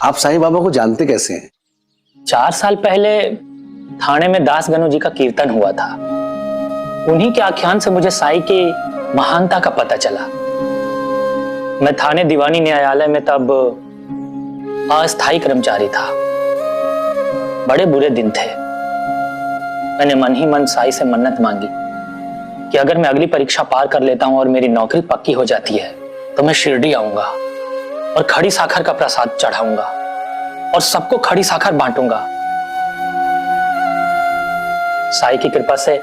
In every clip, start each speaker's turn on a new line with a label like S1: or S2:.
S1: आप साईं बाबा को जानते कैसे हैं?
S2: 4 साल पहले थाने में दास गनु जी का कीर्तन हुआ था। उन्हीं के आख्यान से मुझे साईं की महानता का पता चला। मैं थाने दीवानी न्यायालय में तब अस्थायी कर्मचारी था। बड़े बुरे दिन थे। मैंने मन ही मन साईं से मन्नत मांगी कि अगर मैं अगली परीक्षा पार कर लेता हूं और मेरी नौकरी पक्की हो जाती है तो मैं शिरडी आऊंगा और खड़ी साखर का प्रसाद चढ़ाऊंगा और सबको खड़ी साखर बांटूंगा। साईं की कृपा से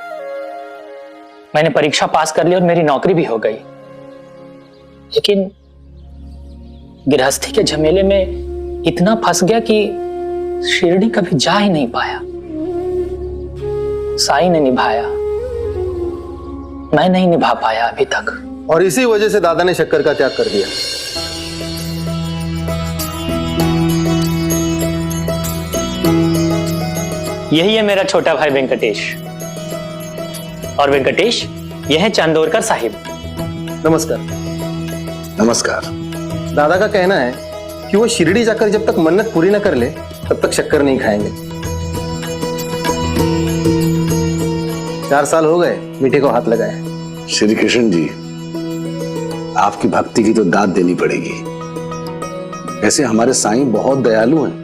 S2: मैंने परीक्षा पास कर ली और मेरी नौकरी भी हो गई। लेकिन गृहस्थी के झमेले में इतना फंस गया कि शिरडी कभी जा ही नहीं पाया। साईं ने निभाया, मैं नहीं निभा पाया अभी तक।
S3: और इसी वजह से दादा ने शक्कर का त्याग कर दिया।
S2: यही है मेरा छोटा भाई वेंकटेश। और वेंकटेश, यह है चांदोरकर साहिब।
S3: नमस्कार।
S1: नमस्कार।
S3: दादा का कहना है कि वो शिरडी जाकर जब तक मन्नत पूरी न कर ले तब तक शक्कर नहीं खाएंगे। 4 साल हो गए मीठे को हाथ लगाए।
S1: श्री कृष्ण जी, आपकी भक्ति की तो दाद देनी पड़ेगी। ऐसे हमारे साईं बहुत दयालु हैं।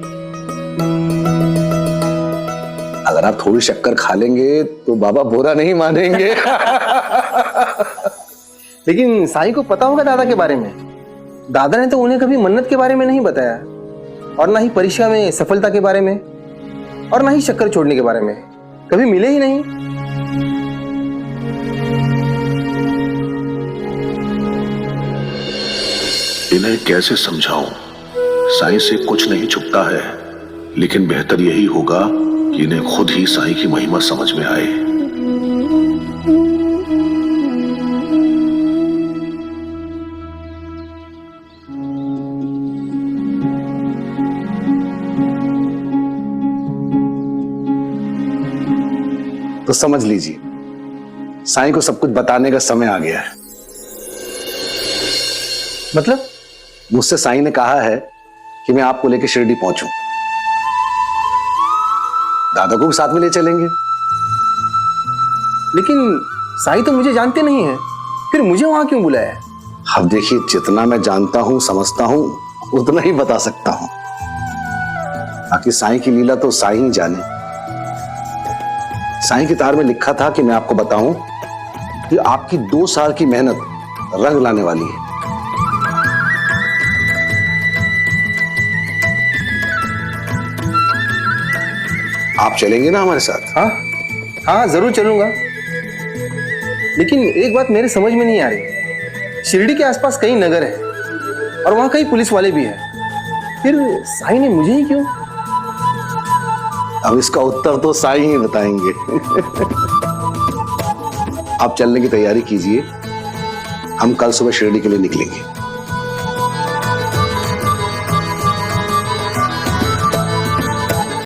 S1: अगर आप थोड़ी शक्कर खा लेंगे तो बाबा बुरा नहीं मानेंगे।
S3: लेकिन साईं को पता होगा दादा के बारे में। दादा ने तो उन्हें कभी मन्नत के बारे में नहीं बताया, और ना ही परीक्षा में सफलता के बारे में, और ना ही शक्कर छोड़ने के बारे में। कभी मिले ही नहीं।
S4: इन्हें कैसे समझाऊं? साईं से कुछ नहीं छुपता है, लेकिन बेहतर यही होगा कि इन्हें खुद ही साईं की महिमा समझ में आए।
S1: तो समझ लीजिए, साईं को सब कुछ बताने का समय आ गया है।
S3: मतलब?
S1: मुझसे साईं ने कहा है कि मैं आपको लेकर शिरडी पहुंचूं। दादा को भी साथ में ले चलेंगे।
S3: लेकिन साईं तो मुझे जानते नहीं है, फिर मुझे वहां क्यों बुलाया है?
S1: अब देखिए, जितना मैं जानता हूं समझता हूं उतना ही बता सकता हूं। बाकी साईं की लीला तो साईं ही जाने। साईं की तार में लिखा था कि मैं आपको बताऊं कि आपकी 2 साल की मेहनत रंग लाने वाली है। आप चलेंगे ना हमारे साथ?
S3: हाँ हाँ, जरूर चलूंगा। लेकिन एक बात मेरे समझ में नहीं आ रही। शिरडी के आसपास कई नगर हैं और वहां कई पुलिस वाले भी हैं, फिर साईं ने मुझे ही क्यों?
S1: अब इसका उत्तर तो साईं ही बताएंगे। आप चलने की तैयारी कीजिए, हम कल सुबह शिरडी के लिए निकलेंगे।